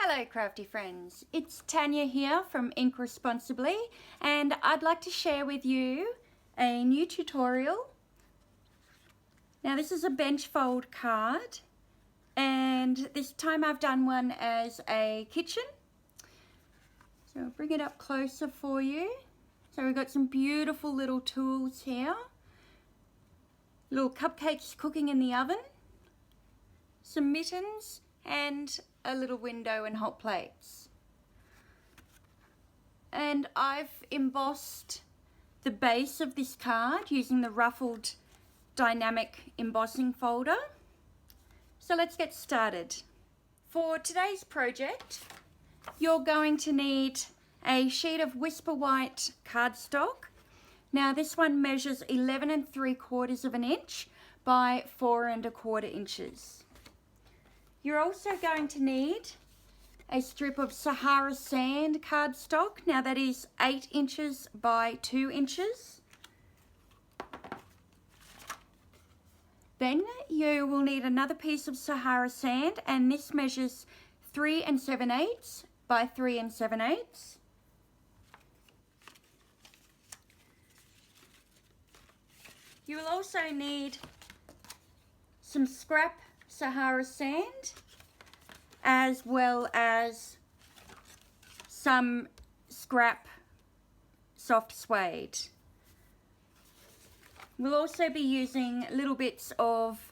Hello crafty friends, it's Tanya here from Ink Responsibly, and I'd like to share with you a new tutorial. Now this is a bench fold card, and this time I've done one as a kitchen. So I'll bring it up closer for you. So we've got some beautiful little tools here. Little cupcakes cooking in the oven, some mittens, and a little window and hot plates. And I've embossed the base of this card using the ruffled dynamic embossing folder. So let's get started. For today's project, you're going to need a sheet of Whisper White cardstock. Now this one measures 11 3/4 of an inch by 4 1/4 inches. You're also going to need a strip of Sahara sand cardstock. Now that is 8 inches by 2 inches. Then you will need another piece of Sahara sand, and this measures 3 7/8 by 3 7/8. You will also need some scrap Sahara sand, as well as some scrap soft suede. We'll also be using little bits of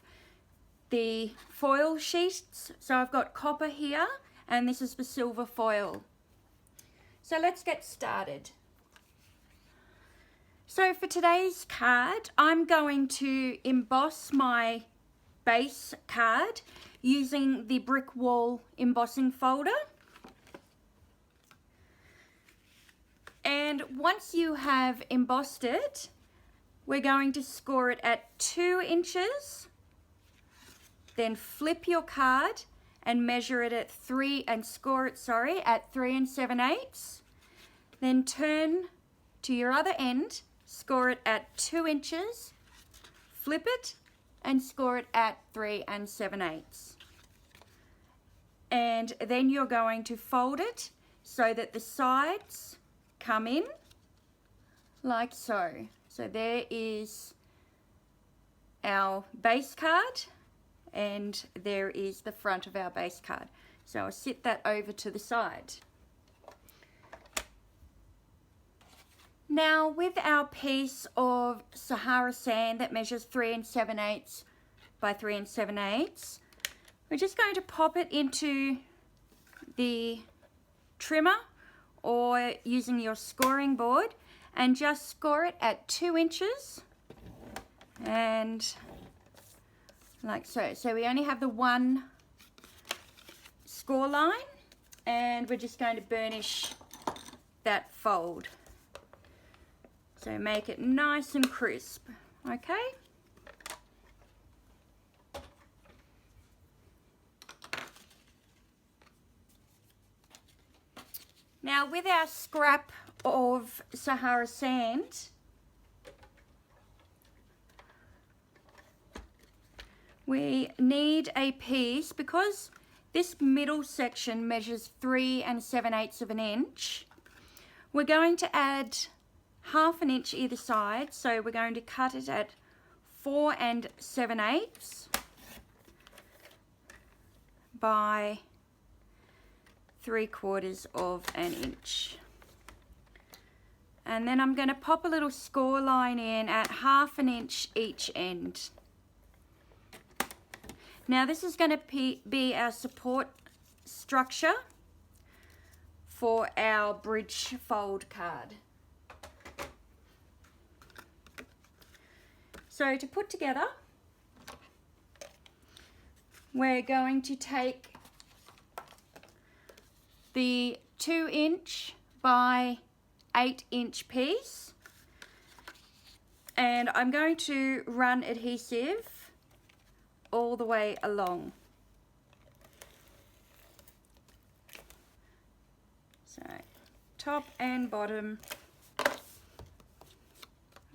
the foil sheets. So I've got copper here, and this is the silver foil. So let's get started. So for today's card, I'm going to emboss my base card using the brick wall embossing folder. And once you have embossed it, we're going to score it at 2 inches, then flip your card and measure it at 3 7/8. Then turn to your other end, score it at 2 inches, flip it, and score it at 3 7/8. And then you're going to fold it so that the sides come in like so. So there is our base card, and there is the front of our base card. So I'll sit that over to the side. Now with our piece of Sahara sand that measures 3 7/8 by 3 7/8, we're just going to pop it into the trimmer or using your scoring board and just score it at 2 inches and like so. So we only have the one score line, and we're just going to burnish that fold. So make it nice and crisp, okay? Now with our scrap of Sahara sand, we need a piece, because this middle section measures 3 7/8 of an inch. We're going to add 1/2 inch either side, so we're going to cut it at 4 7/8 by 3/4 of an inch. And then I'm going to pop a little score line in at 1/2 inch each end. Now this is going to be our support structure for our bridge fold card. So to put together, we're going to take the 2 inch by 8 inch piece, and I'm going to run adhesive all the way along. So top and bottom.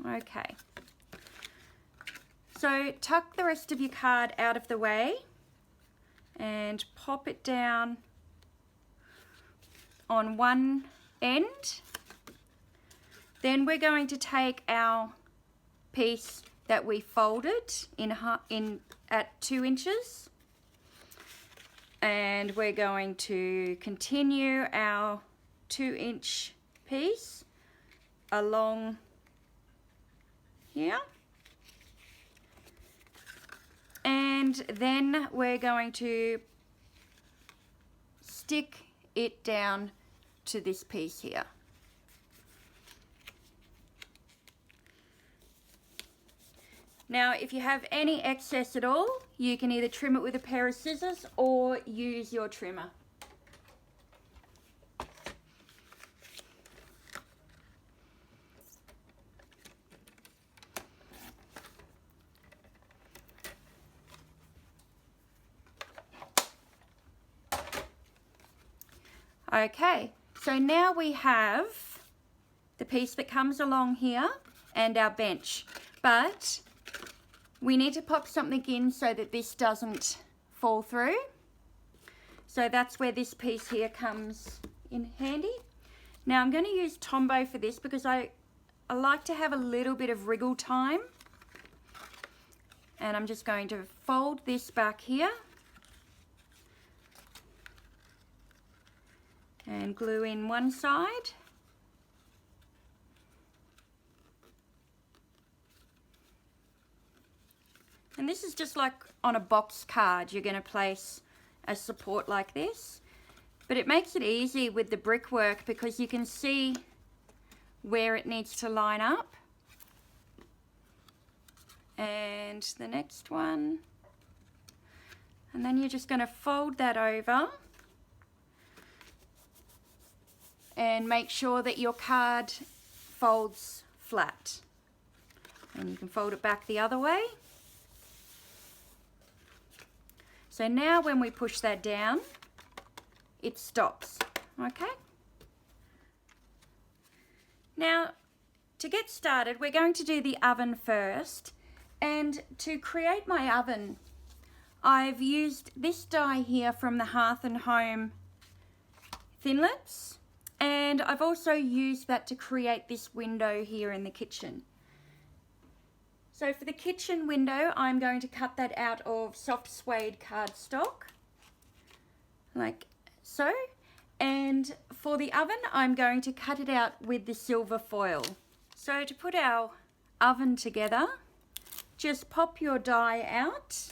Okay. So tuck the rest of your card out of the way and pop it down on one end. Then we're going to take our piece that we folded in at 2 inches, and we're going to continue our 2-inch piece along here, and then we're going to stick it down to this piece here. Now, if you have any excess at all, you can either trim it with a pair of scissors or use your trimmer. Okay, so now we have the piece that comes along here and our bench, but we need to pop something in so that this doesn't fall through. So that's where this piece here comes in handy. Now I'm going to use Tombow for this because I like to have a little bit of wriggle time. And I'm just going to fold this back here and glue in one side. And this is just like on a box card, you're going to place a support like this. But it makes it easy with the brickwork because you can see where it needs to line up. And the next one. And then you're just going to fold that over and make sure that your card folds flat. And you can fold it back the other way. So now when we push that down, it stops, okay? Now, to get started, we're going to do the oven first. And to create my oven, I've used this die here from the Hearth and Home Thinlits. And I've also used that to create this window here in the kitchen. So for the kitchen window, I'm going to cut that out of soft suede cardstock, like so. And for the oven, I'm going to cut it out with the silver foil. So to put our oven together, just pop your die out.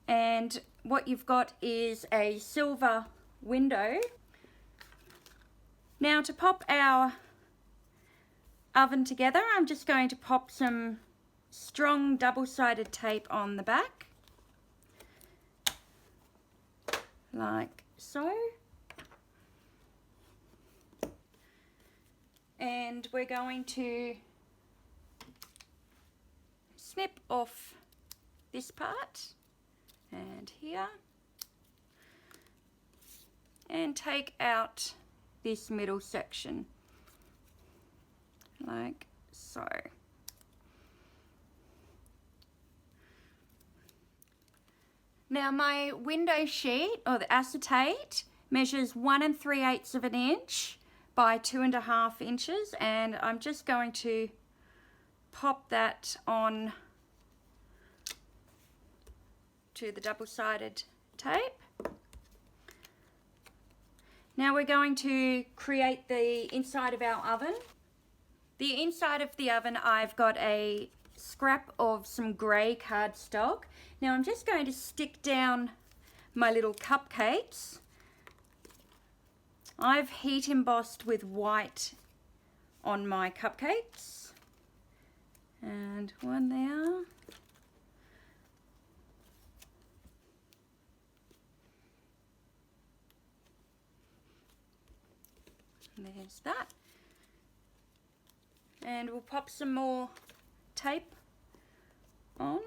And what you've got is a silver window. Now to pop our oven together, I'm just going to pop some strong double-sided tape on the back, like so. And we're going to snip off this part and here, and take out this middle section, like so. Now my window sheet, or the acetate, measures 1 3/8 of an inch by 2.5 inches, and I'm just going to pop that on to the double-sided tape. Now we're going to create the inside of our oven. The inside of the oven, I've got a scrap of some grey cardstock. Now I'm just going to stick down my little cupcakes. I've heat embossed with white on my cupcakes. And one there. And there's that. And we'll pop some more tape on.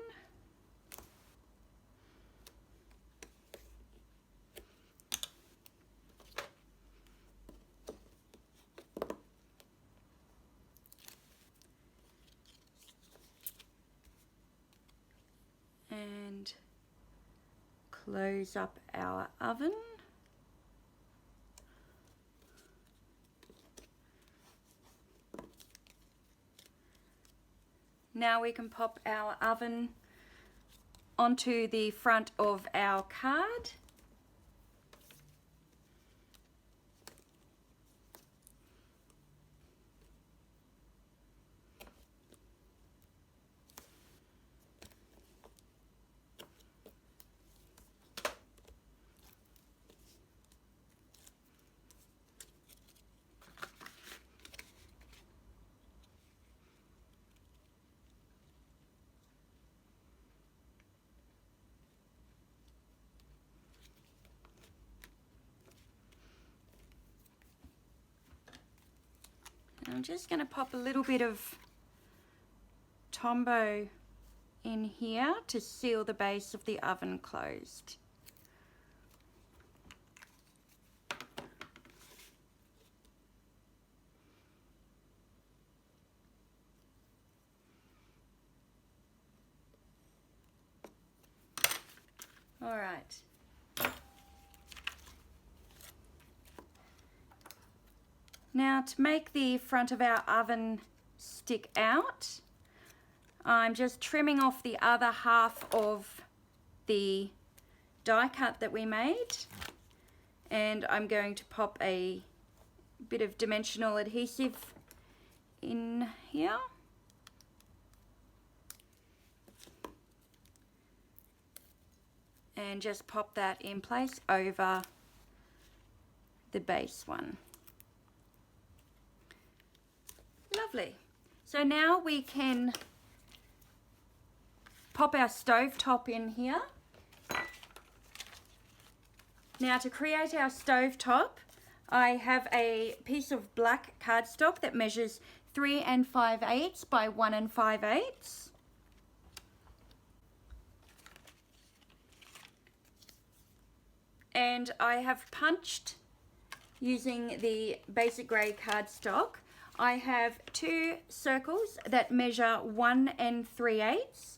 And close up our oven. Now we can pop our oven onto the front of our card. I'm just going to pop a little bit of Tombow in here to seal the base of the oven closed. All right. Now to make the front of our oven stick out, I'm just trimming off the other half of the die cut that we made, and I'm going to pop a bit of dimensional adhesive in here. And just pop that in place over the base one. Lovely. So now we can pop our stove top in here. Now to create our stove top, I have a piece of black cardstock that measures 3 5/8 by 1 5/8. And I have punched, using the basic grey cardstock, I have 2 circles that measure 1 3/8.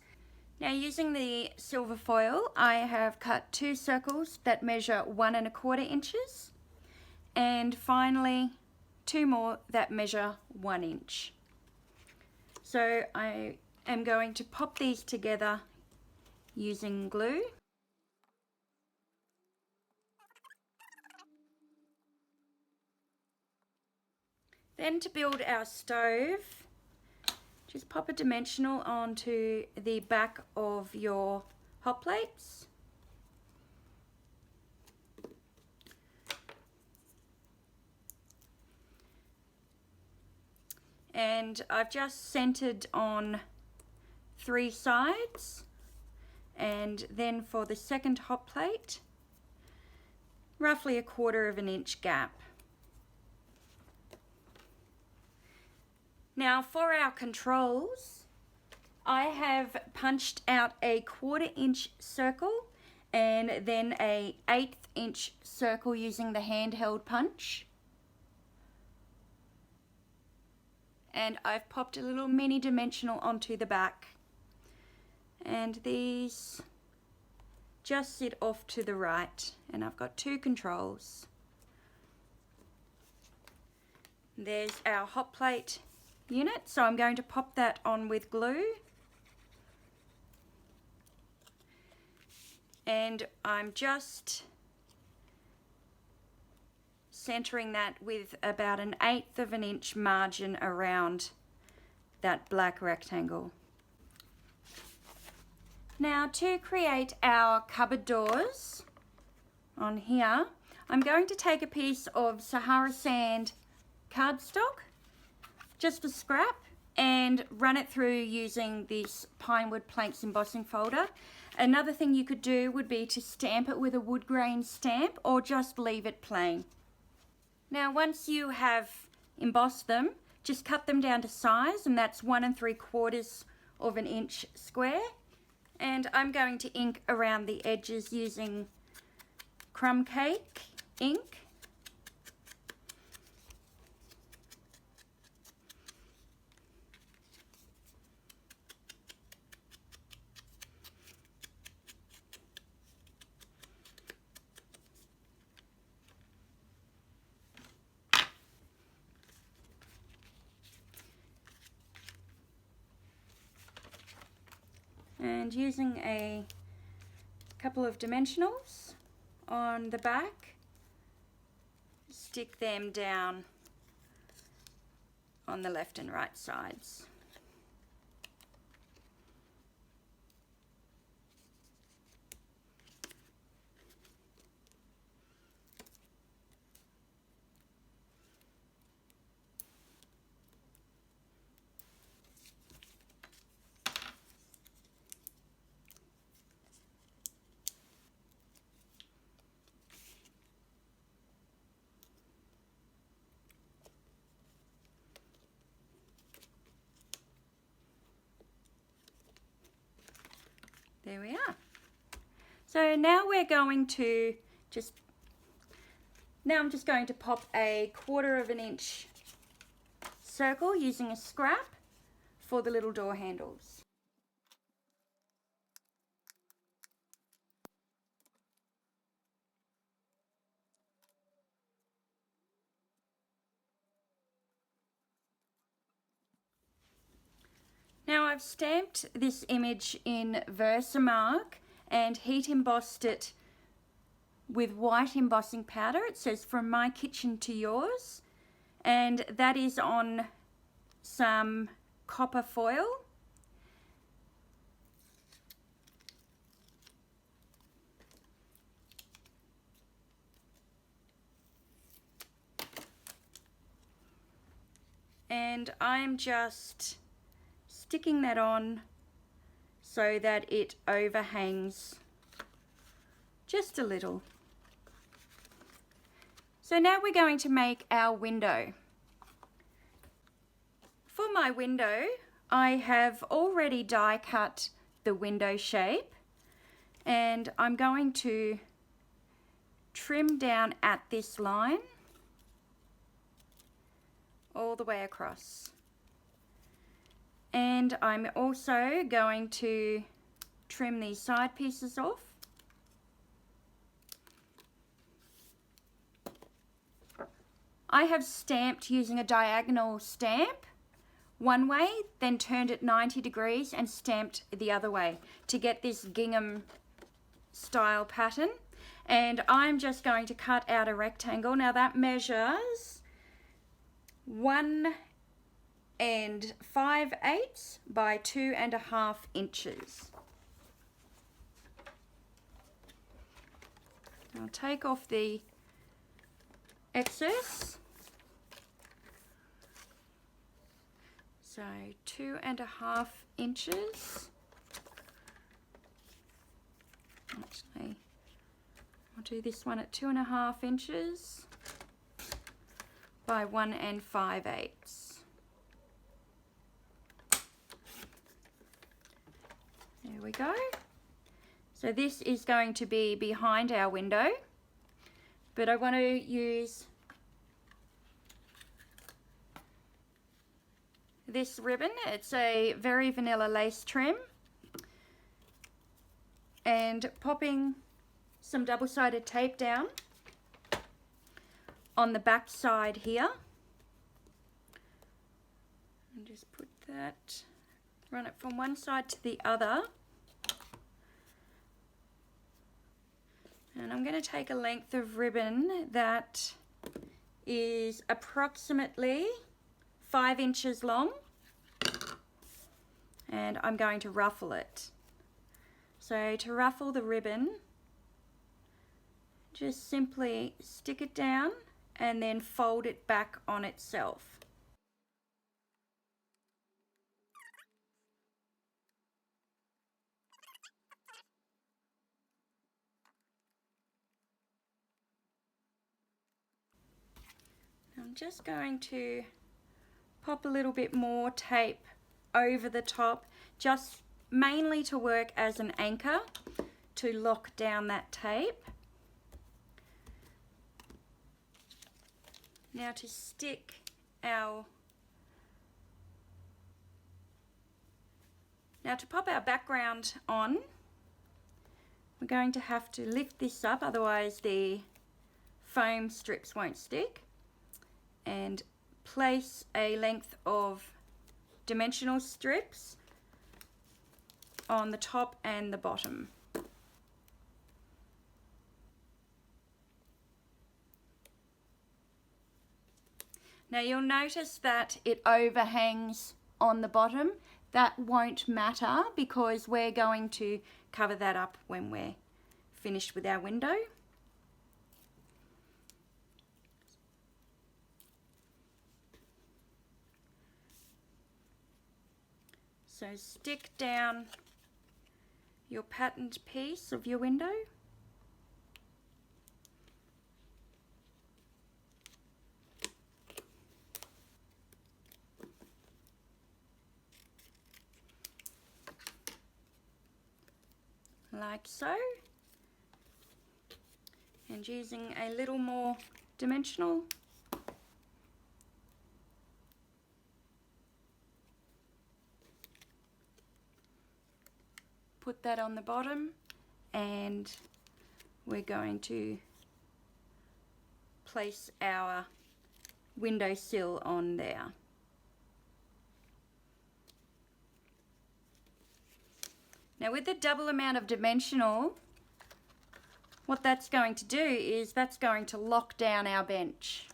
Now using the silver foil, I have cut 2 circles that measure 1 1/4 inches, and finally 2 more that measure 1 inch. So I am going to pop these together using glue. Then to build our stove, just pop a dimensional onto the back of your hot plates. And I've just centered on 3 sides, and then for the second hot plate, roughly 1/4 inch gap. Now for our controls, I have punched out a 1/4 inch circle and then a 1/8 inch circle using the handheld punch. And I've popped a little mini dimensional onto the back. And these just sit off to the right, and I've got 2 controls. There's our hot plate unit, so I'm going to pop that on with glue, and I'm just centering that with about 1/8 inch margin around that black rectangle. Now to create our cupboard doors on here, I'm going to take a piece of Sahara sand cardstock, just a scrap, and run it through using this Pinewood Planks embossing folder. Another thing you could do would be to stamp it with a wood grain stamp, or just leave it plain. Now once you have embossed them, just cut them down to size, and that's 1 3/4 inch square. And I'm going to ink around the edges using crumb cake ink. And using a couple of dimensionals on the back, stick them down on the left and right sides. There we are. So now we're going to I'm just going to pop a 1/4 of an inch circle using a scrap for the little door handles. Now I've stamped this image in Versamark and heat embossed it with white embossing powder. It says "From my kitchen to yours," and that is on some copper foil. And I'm just sticking that on so that it overhangs just a little. So now we're going to make our window. For my window, I have already die cut the window shape, and I'm going to trim down at this line all the way across. And I'm also going to trim these side pieces off. I have stamped using a diagonal stamp one way, then turned it 90 degrees and stamped the other way to get this gingham style pattern. And I'm just going to cut out a rectangle. Now that measures 1 5/8 by 2.5 inches. I'll take off the excess. So 2.5 inches. Actually, I'll do this one at 2.5 inches by 1 5/8. There we go. So this is going to be behind our window, but I want to use this ribbon. It's a very vanilla lace trim, and popping some double-sided tape down on the back side here, and just put that, run it from one side to the other. And I'm going to take a length of ribbon that is approximately 5 inches long, and I'm going to ruffle it. So to ruffle the ribbon, just simply stick it down and then fold it back on itself. I'm just going to pop a little bit more tape over the top, just mainly to work as an anchor to lock down that tape. Now to stick our, now to pop our background on, we're going to have to lift this up, otherwise the foam strips won't stick, and place a length of dimensional strips on the top and the bottom. Now you'll notice that it overhangs on the bottom. That won't matter because we're going to cover that up when we're finished with our window. So stick down your patterned piece of your window. Like so, and using a little more dimensional, put that on the bottom, and we're going to place our windowsill on there. Now with the double amount of dimensional, what that's going to do is that's going to lock down our bench.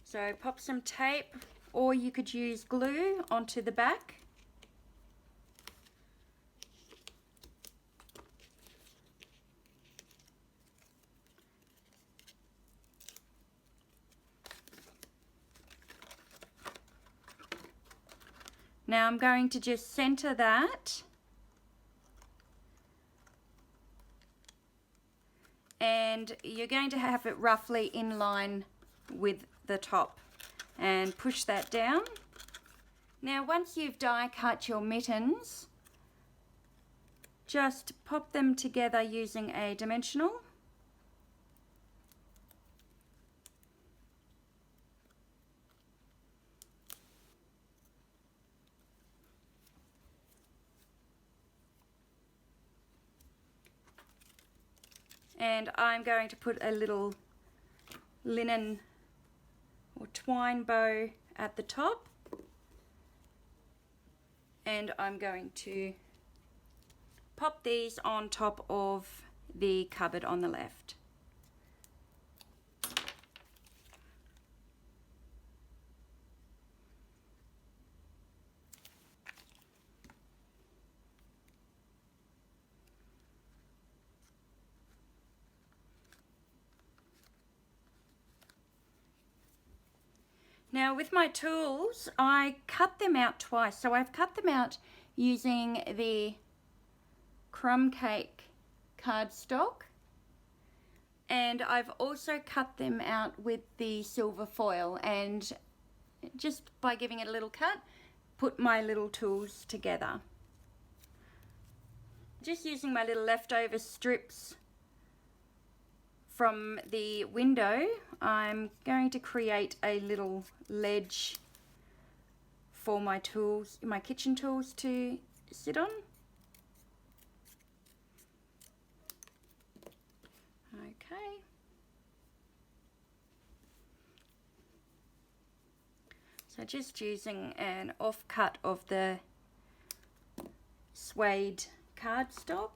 So pop some tape, or you could use glue onto the back. Now I'm going to just center that, and you're going to have it roughly in line with the top, and push that down. Now once you've die cut your mittens, just pop them together using a dimensional. And I'm going to put a little linen or twine bow at the top, and I'm going to pop these on top of the cupboard on the left. Now with my tools, I cut them out twice. So I've cut them out using the crumb cake cardstock, and I've also cut them out with the silver foil, and just by giving it a little cut, put my little tools together. Just using my little leftover strips from the window, I'm going to create a little ledge for my tools, my kitchen tools to sit on. Okay. So just using an offcut of the suede cardstock.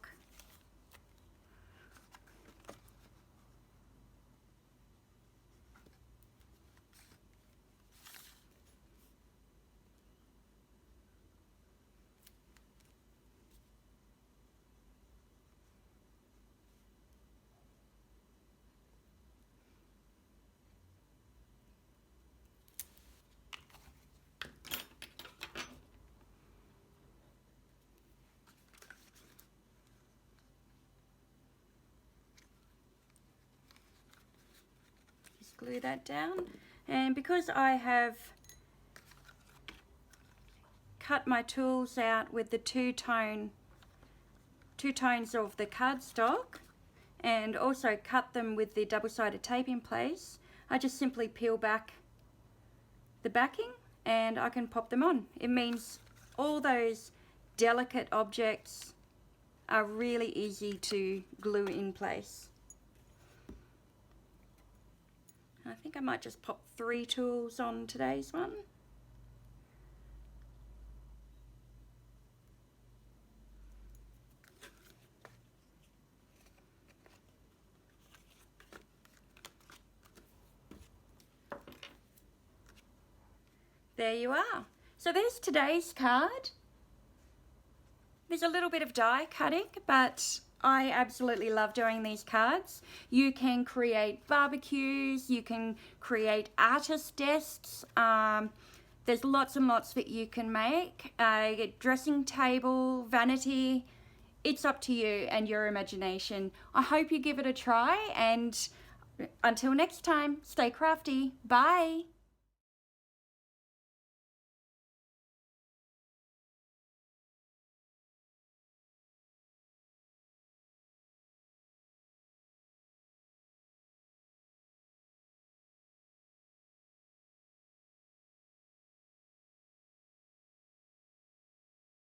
Glue that down, and because I have cut my tools out with the two tones of the cardstock, and also cut them with the double-sided tape in place, I just simply peel back the backing and I can pop them on. It means all those delicate objects are really easy to glue in place. I think I might just pop 3 tools on today's one. there you are. So there's today's card. There's a little bit of die cutting, but I absolutely love doing these cards. You can create barbecues, you can create artist desks. There's lots and lots that you can make. A dressing table, vanity. It's up to you and your imagination. I hope you give it a try, and until next time, stay crafty. Bye.